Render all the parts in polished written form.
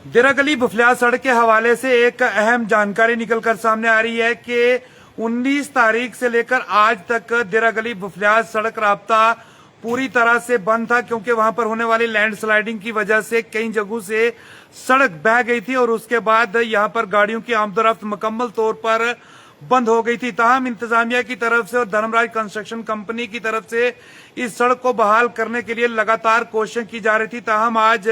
दिरागली बफलियात सड़क के हवाले से एक अहम जानकारी निकलकर सामने आ रही है कि 19 तारीख से लेकर आज तक दिरागली बफलियात सड़क राब्ता पूरी तरह से बंद था, क्योंकि वहां पर होने वाली लैंडस्लाइडिंग की वजह से कई जगहों से सड़क बह गई थी और उसके बाद यहां पर गाड़ियों की आमदोरफ्त मुकम्मल तौर पर बंद हो गई थी। ताहम इंतजामिया की तरफ से और धर्मराज कंस्ट्रक्शन कंपनी की तरफ से इस सड़क को बहाल करने के लिए लगातार कोशिश की जा रही थी। ताहम आज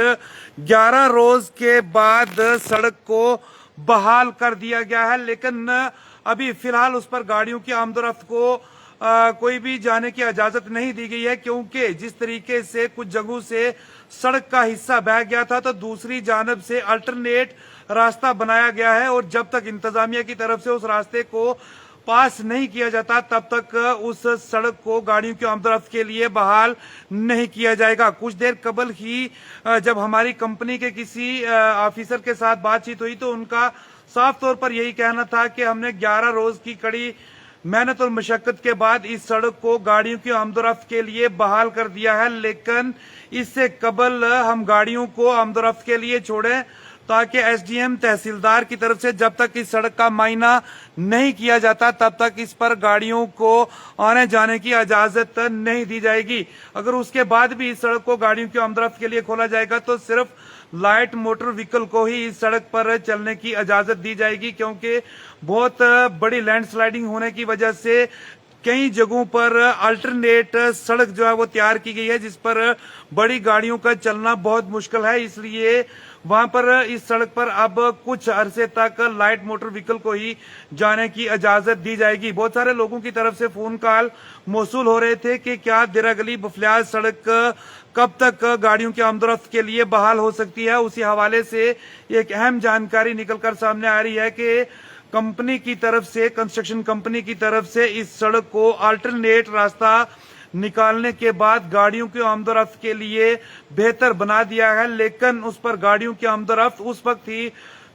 11 रोज के बाद सड़क को बहाल कर दिया गया है, लेकिन अभी फिलहाल उस पर गाड़ियों की आमदोरफ्त को कोई भी जाने की इजाजत नहीं दी गई है, क्योंकि जिस तरीके से कुछ जगहों से सड़क का हिस्सा बह गया था तो दूसरी जानब से अल्टरनेट रास्ता बनाया गया है और जब तक इंतजामिया की तरफ से उस रास्ते को पास नहीं किया जाता तब तक उस सड़क को गाड़ियों की आमदोरफ्त के लिए बहाल नहीं किया जाएगा। कुछ देर कबल ही जब हमारी कंपनी के किसी ऑफिसर के साथ बातचीत हुई तो उनका साफ तौर पर यही कहना था कि हमने 11 रोज की कड़ी मेहनत और मशक्कत के बाद इस सड़क को गाड़ियों की आमदोरफ्त के लिए बहाल कर दिया है, लेकिन इससे कबल हम गाड़ियों को आमदोरफ्त के लिए छोड़ें ताकि एसडीएम तहसीलदार की तरफ से जब तक इस सड़क का मायना नहीं किया जाता तब तक इस पर गाड़ियों को आने जाने की इजाजत नहीं दी जाएगी। अगर उसके बाद भी इस सड़क को गाड़ियों की आमदोरफ्त के लिए खोला जाएगा तो सिर्फ लाइट मोटर व्हीकल को ही इस सड़क पर चलने की इजाजत दी जाएगी, क्योंकि बहुत बड़ी लैंडस्लाइडिंग होने की वजह से कई जगहों पर अल्टरनेट सड़क जो है वो तैयार की गई है जिस पर बड़ी गाड़ियों का चलना बहुत मुश्किल है। इसलिए वहां पर इस सड़क पर अब कुछ अरसे तक लाइट मोटर व्हीकल को ही जाने की इजाजत दी जाएगी। बहुत सारे लोगों की तरफ से फोन कॉल मौसूल हो रहे थे कि क्या दिरागली बफलियात सड़क कब तक गाड़ियों की आमदोरफ्त के लिए बहाल हो सकती है। उसी हवाले से एक अहम जानकारी निकलकर सामने आ रही है कि कंपनी की तरफ से, कंस्ट्रक्शन कंपनी की तरफ से इस सड़क को अल्टरनेट रास्ता निकालने के बाद गाड़ियों की आमदोरफ्त के लिए बेहतर बना दिया है, लेकिन उस पर गाड़ियों की आमदोरफ्त उस वक्त ही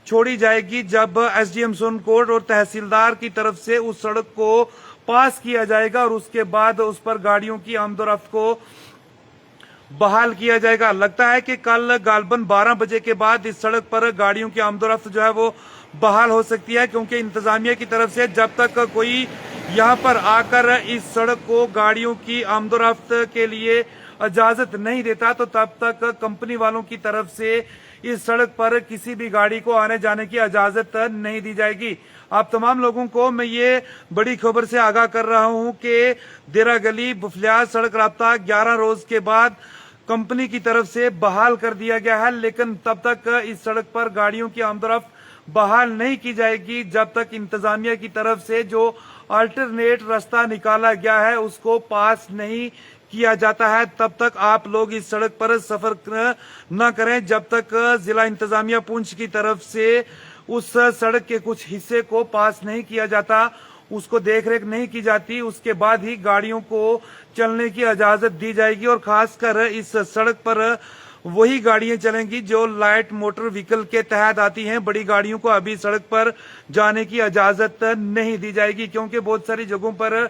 छोड़ी जाएगी जब एसडीएम सोनकोट और तहसीलदार की तरफ से उस सड़क को पास किया जाएगा और उसके बाद उस पर गाड़ियों की आमदोरफ्त को बहाल किया जाएगा। लगता है कि कल गालबन 12 बजे के बाद इस सड़क पर गाड़ियों की आमदोरफ्त जो है वो बहाल हो सकती है, क्योंकि इंतजामिया की तरफ से जब तक कोई यहाँ पर आकर इस सड़क को गाड़ियों की आमदोरफ्त के लिए इजाजत नहीं देता तो तब तक कंपनी वालों की तरफ से इस सड़क पर किसी भी गाड़ी को आने जाने की इजाजत नहीं दी जाएगी। आप तमाम लोगों को मैं ये बड़ी खबर से आगाह कर रहा हूँ कि दिरागली बफलियात सड़क राब्ता 11 रोज के बाद कंपनी की तरफ से बहाल कर दिया गया है, लेकिन तब तक इस सड़क पर गाड़ियों की आमदोरफ्त बहाल नहीं की जाएगी जब तक इंतजामिया की तरफ से जो अल्टरनेट रास्ता निकाला गया है उसको पास नहीं किया जाता है। तब तक आप लोग इस सड़क पर सफर न करें जब तक जिला इंतजामिया पुंछ की तरफ से उस सड़क के कुछ हिस्से को पास नहीं किया जाता, उसको देखरेख नहीं की जाती, उसके बाद ही गाड़ियों को चलने की इजाजत दी जाएगी। और खासकर इस सड़क पर वही गाड़ियां चलेंगी जो लाइट मोटर व्हीकल के तहत आती हैं। बड़ी गाड़ियों को अभी सड़क पर जाने की इजाजत नहीं दी जाएगी, क्योंकि बहुत सारी जगहों पर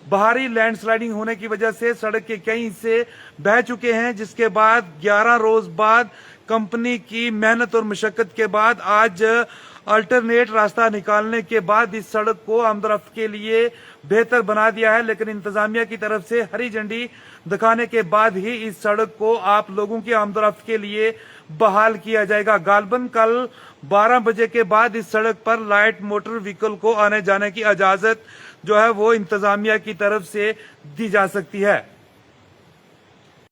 भारी लैंडस्लाइडिंग होने की वजह से सड़क के कई हिस्से बह चुके हैं, जिसके बाद 11 रोज बाद कंपनी की मेहनत और मशक्कत के बाद आज अल्टरनेट रास्ता निकालने के बाद इस सड़क को आमदोरफ्त के लिए बेहतर बना दिया है, लेकिन इंतजामिया की तरफ से हरी झंडी दिखाने के बाद ही इस सड़क को आप लोगों की आमदोरफ्त के लिए बहाल किया जाएगा। गालबन कल 12 बजे के बाद इस सड़क पर लाइट मोटर व्हीकल को आने जाने की इजाजत जो है वो इंतजामिया की तरफ से दी जा सकती है।